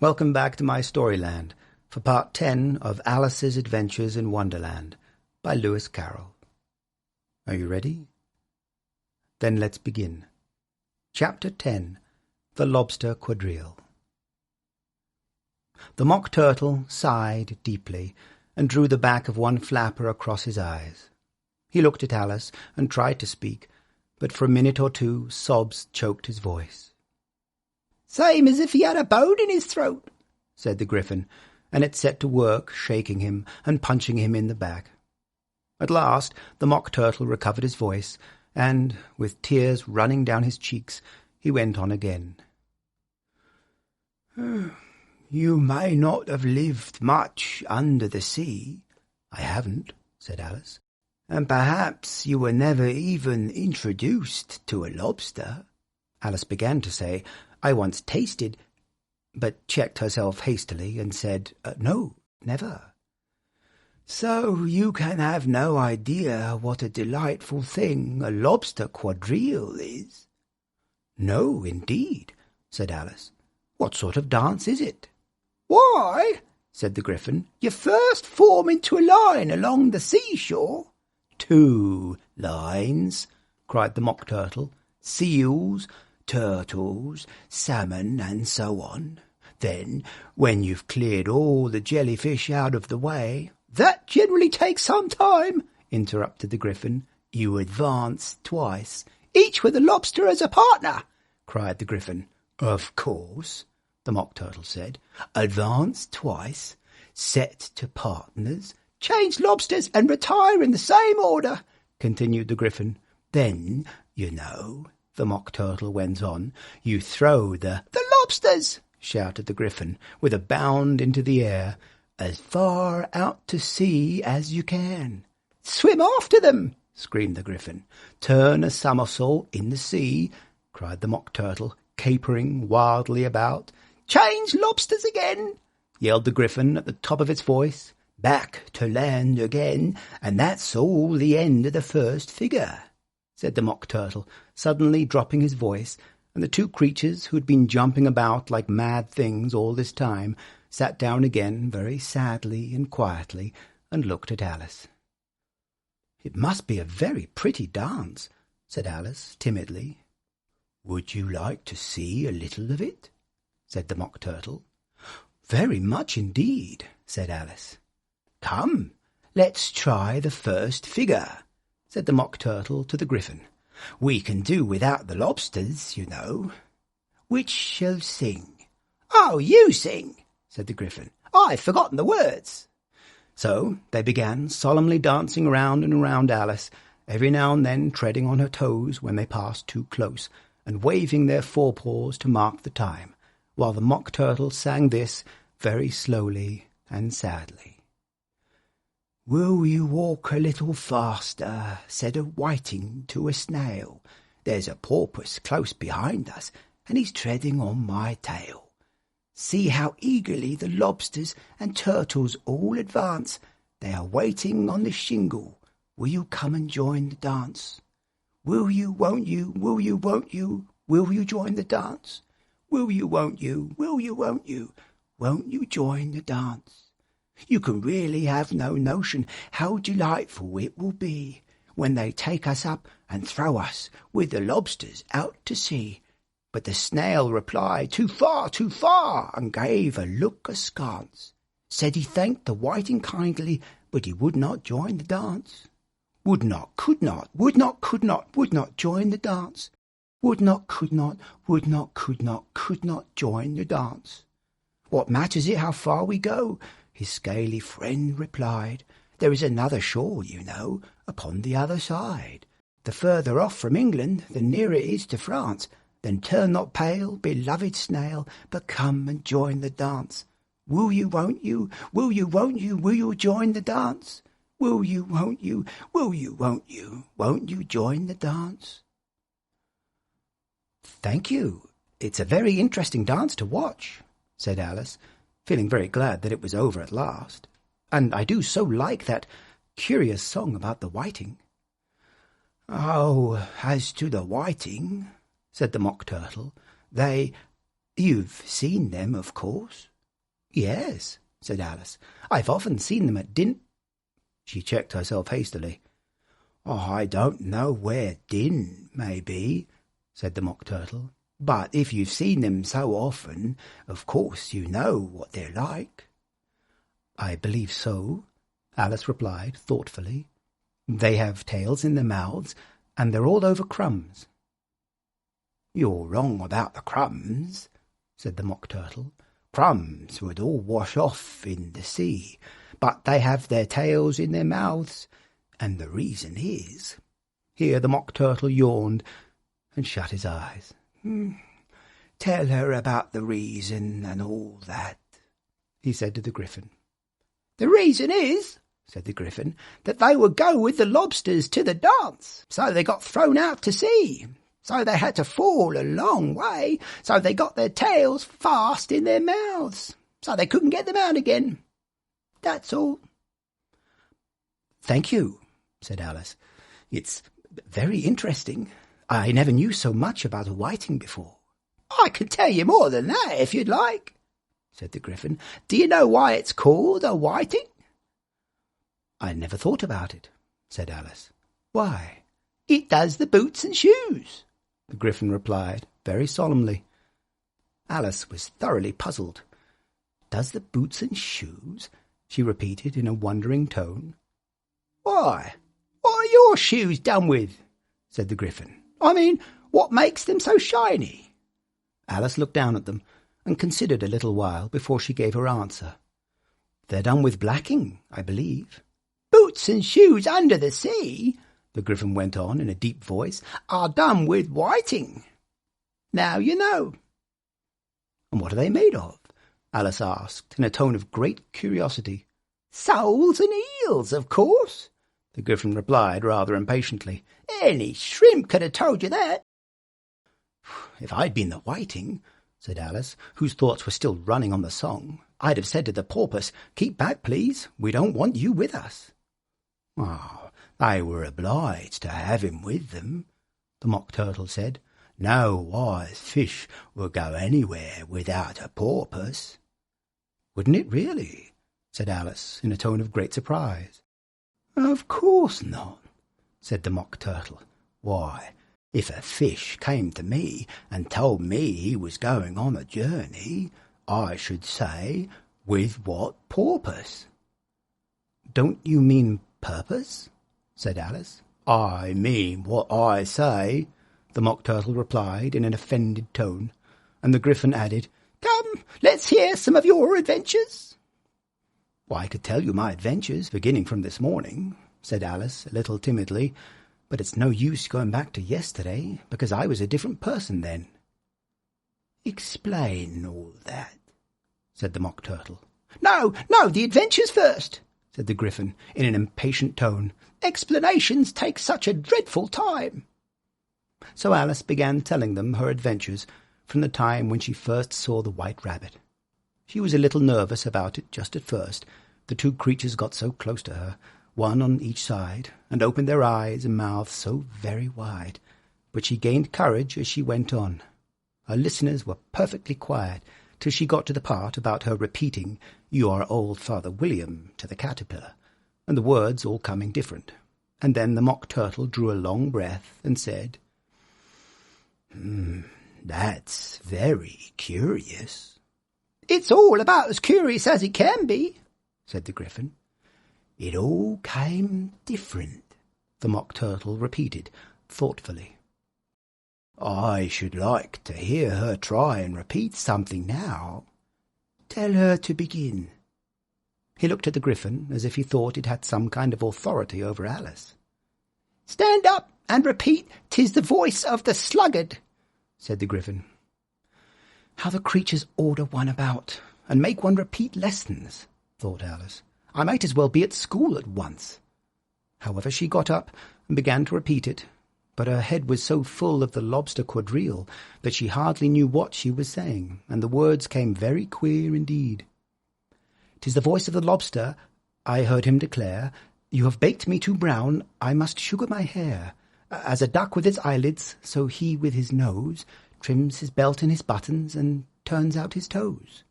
Welcome back to my Storyland for part 10 of Alice's Adventures in Wonderland by Lewis Carroll. Are you ready? Then let's begin. Chapter 10, The Lobster Quadrille. The Mock Turtle sighed deeply and drew the back of one flapper across his eyes. He looked at Alice and tried to speak, but for a minute or two sobs choked his voice. "Same as if he had a bone in his throat," said the Griffin, and it set to work shaking him and punching him in the back. At last the Mock Turtle recovered his voice, and, with tears running down his cheeks, he went on again. "You may not have lived much under the sea." "I haven't," said Alice. "And perhaps you were never even introduced to a lobster." Alice began to say, "I once tasted," but checked herself hastily and said, "No, never." "So you can have no idea what a delightful thing a lobster quadrille is?" "No, indeed," said Alice. "What sort of dance is it?" "Why," said the Griffin, "you first form into a line along the seashore." "2 lines," cried the Mock Turtle. "Seals, turtles, salmon, and so on. Then, when you've cleared all the jellyfish out of the way—" "That generally takes some time," interrupted the Griffin. "You advance twice." "Each with a lobster as a partner," cried the Griffin. "Of course," the Mock Turtle said. "Advance twice, set to partners." "Change lobsters and retire in the same order," continued the Griffin. "Then, you know," the Mock Turtle went on, "you throw the—" "The lobsters," shouted the Griffin, with a bound into the air, "as far out to sea as you can." "Swim after them," screamed the Griffin. "Turn a somersault in the sea," cried the Mock Turtle, capering wildly about. "Change lobsters again," yelled the Griffin at the top of its voice. "Back to land again, and that's all the end of the first figure," said the Mock Turtle, suddenly dropping his voice, and the two creatures, who had been jumping about like mad things all this time, sat down again very sadly and quietly and looked at Alice. "It must be a very pretty dance," said Alice timidly. "Would you like to see a little of it?" said the Mock Turtle. "Very much indeed," said Alice. "Come, let's try the first figure," said the Mock Turtle to the Griffin. "We can do without the lobsters, you know. Which shall sing?" "Oh, you sing," said the Griffin. "I've forgotten the words." So they began solemnly dancing round and round Alice, every now and then treading on her toes when they passed too close, and waving their forepaws to mark the time, while the Mock Turtle sang this very slowly and sadly. "Will you walk a little faster?" said a whiting to a snail. "There's a porpoise close behind us, and he's treading on my tail. See how eagerly the lobsters and turtles all advance. They are waiting on the shingle. Will you come and join the dance? Will you, won't you, will you, won't you, will you join the dance? Will you, won't you, will you, won't you join the dance? You can really have no notion how delightful it will be when they take us up and throw us with the lobsters out to sea." But the snail replied, "Too far," and gave a look askance. Said he thanked the whiting kindly, but he would not join the dance. Would not, could not, would not, could not, would not join the dance. Would not, could not, would not, could not join the dance. "What matters it how far we go?" his scaly friend replied. "There is another shore, you know, upon the other side. The further off from England, the nearer it is to France. Then turn not pale, beloved snail, but come and join the dance. Will you, won't you, will you, won't you, will you join the dance? Will you, won't you, will you, won't you join the dance?" "Thank you. It's a very interesting dance to watch," said Alice, feeling very glad that it was over at last. "And I do so like that curious song about the whiting." "Oh, as to the whiting," said the Mock Turtle, "they You've seen them, of course. Yes, said Alice. I've often seen them at din—" She checked herself hastily. I don't know where din may be, said the Mock Turtle, but if you've seen them so often, of course you know what they're like. I believe so, Alice replied thoughtfully. They have tails in their mouths, and they're all over crumbs. You're wrong about the crumbs, said the Mock Turtle. Crumbs would all wash off in the sea, but they have their tails in their mouths, and the reason is— Here the Mock Turtle yawned and shut his eyes. Tell her about the reason and all that, he said to the Griffin. The reason is, said the Griffin, that they would go with the lobsters to the dance, so they got thrown out to sea. So they had to fall a long way, so they got their tails fast in their mouths, so they couldn't get them out again. That's all. Thank you, said Alice. It's very interesting. I never knew so much about a whiting before. I can tell you more than that, if you'd like, said the Griffin. Do you know why it's called a whiting? I never thought about it, said Alice. Why? It does the boots and shoes, the Griffin replied, very solemnly. Alice was thoroughly puzzled. Does the boots and shoes? She repeated in a wondering tone. Why, what are your shoes done with? Said the Griffin. I mean, what makes them so shiny? Alice looked down at them and considered a little while before she gave her answer. They're done with blacking, I believe. Boots and shoes under the sea, the Griffin went on in a deep voice, are done with whiting. Now you know. And what are they made of? Alice asked in a tone of great curiosity. Soles and eels, of course, the Griffin replied rather impatiently. Any shrimp could have told you that. If I'd been the whiting, said Alice, whose thoughts were still running on the song, I'd have said to the porpoise, keep back, please, we don't want you with us. Oh, they were obliged to have him with them, the Mock Turtle said. No wise fish will go anywhere without a porpoise. Wouldn't it really? Said Alice in a tone of great surprise. Of course not, said the Mock Turtle. Why, if a fish came to me and told me he was going on a journey, I should say, with what porpoise? Don't you mean purpose? Said Alice. I mean what I say, the Mock Turtle replied in an offended tone, and the Griffin added, Come, let's hear some of your adventures. Well, I could tell you my adventures, beginning from this morning, said Alice a little timidly, but it's no use going back to yesterday, because I was a different person then. Explain all that, said the Mock Turtle. No, the adventures first, said the Griffin in an impatient tone. Explanations take such a dreadful time. So Alice began telling them her adventures from the time when she first saw the white rabbit. She was a little nervous about it just at first. The two creatures got so close to her, one on each side, and opened their eyes and mouths so very wide. But she gained courage as she went on. Her listeners were perfectly quiet till she got to the part about her repeating, You are old Father William, to the caterpillar, and the words all coming different. And then the Mock Turtle drew a long breath and said, That's very curious. It's all about as curious as it can be, said the Griffin. It all came different, the Mock Turtle repeated thoughtfully. I should like to hear her try and repeat something now. Tell her to begin. He looked at the Griffin as if he thought it had some kind of authority over Alice. Stand up and repeat, "'Tis the voice of the sluggard," said the Griffin. How the creatures order one about, and make one repeat lessons, thought Alice. I might as well be at school at once. However, she got up and began to repeat it, but her head was so full of the Lobster Quadrille that she hardly knew what she was saying, and the words came very queer indeed. "'Tis the voice of the lobster," I heard him declare. "You have baked me too brown, I must sugar my hair. As a duck with its eyelids, so he with his nose trims his belt and his buttons, and turns out his toes."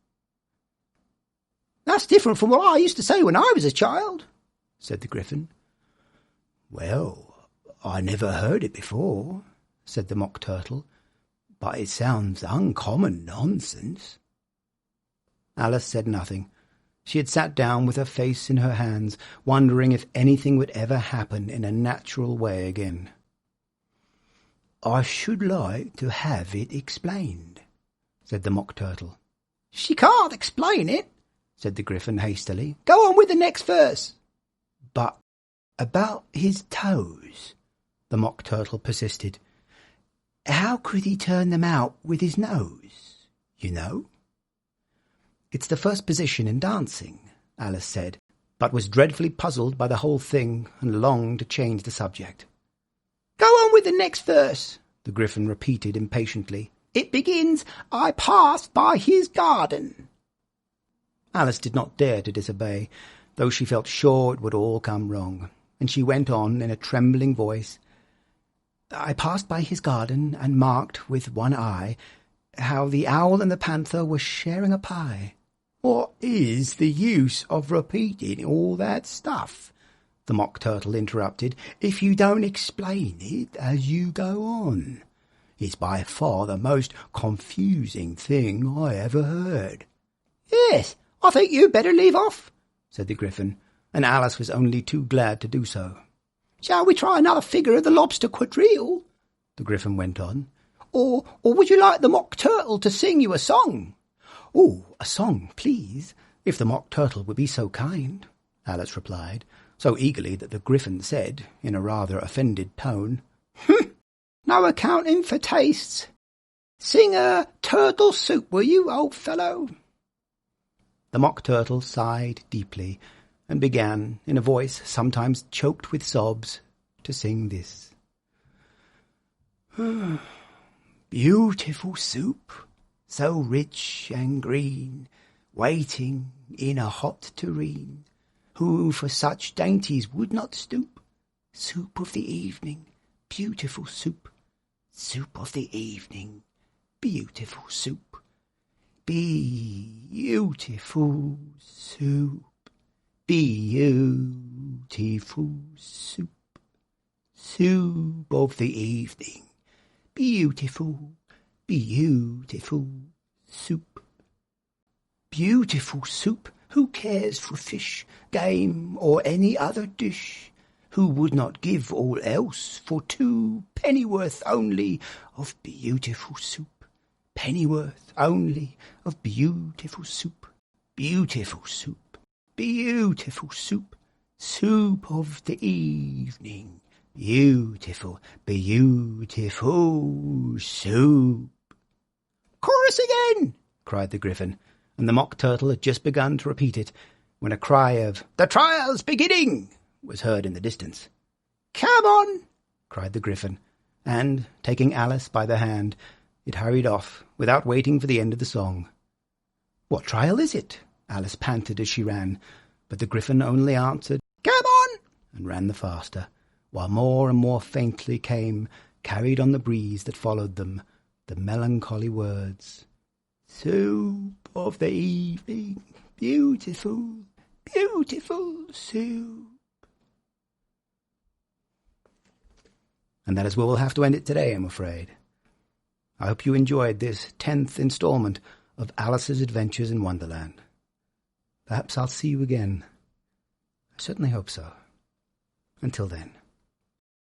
"That's different from what I used to say when I was a child," said the Griffin. "Well, I never heard it before," said the Mock Turtle, "but it sounds uncommon nonsense." Alice said nothing. She had sat down with her face in her hands, wondering if anything would ever happen in a natural way again. "I should like to have it explained," said the Mock Turtle. "She can't explain it," said the Griffin hastily. "Go on with the next verse." "But about his toes," the Mock Turtle persisted. "How could he turn them out with his nose, you know?" "It's the first position in dancing," Alice said, but was dreadfully puzzled by the whole thing and longed to change the subject. "Go on with the next verse," the Griffin repeated impatiently. "It begins, 'I passed by his garden.'" Alice did not dare to disobey, though she felt sure it would all come wrong, and she went on in a trembling voice, "I passed by his garden and marked with one eye how the owl and the panther were sharing a pie." "What is the use of repeating all that stuff," the Mock Turtle interrupted, "if you don't explain it as you go on? It's by far the most confusing thing I ever heard." "Yes, I think you'd better leave off," said the Griffin, and Alice was only too glad to do so. "Shall we try another figure of the Lobster Quadrille?" the Griffin went on. Or would you like the Mock Turtle to sing you a song?" "Oh, a song, please, if the Mock Turtle would be so kind," Alice replied, so eagerly that the Griffin said, in a rather offended tone, "No accounting for tastes. Sing a turtle soup, will you, old fellow?" The Mock Turtle sighed deeply and began, in a voice sometimes choked with sobs, to sing this. "Beautiful soup, so rich and green, waiting in a hot tureen, who for such dainties would not stoop? Soup of the evening, beautiful soup, soup of the evening, beautiful soup, beautiful soup, beautiful soup, soup of the evening, beautiful, beautiful soup. Beautiful soup, who cares for fish, game, or any other dish? Who would not give all else for 2 pennyworth only of beautiful soup? Pennyworth only of beautiful soup, beautiful soup, beautiful soup, soup of the evening, beautiful, beautiful soup." "Chorus again!" cried the Griffin, and the Mock Turtle had just begun to repeat it when a cry of "The trial's beginning!" was heard in the distance. "Come on!" cried the Griffin, and, taking Alice by the hand, it hurried off without waiting for the end of the song. "What trial is it?" Alice panted as she ran, but the Griffin only answered, "Come on!" and ran the faster, while more and more faintly came, carried on the breeze that followed them, the melancholy words, "Soup of the evening, beautiful, beautiful soup." And that is where we'll have to end it today, I'm afraid. I hope you enjoyed this 10th installment of Alice's Adventures in Wonderland. Perhaps I'll see you again. I certainly hope so. Until then.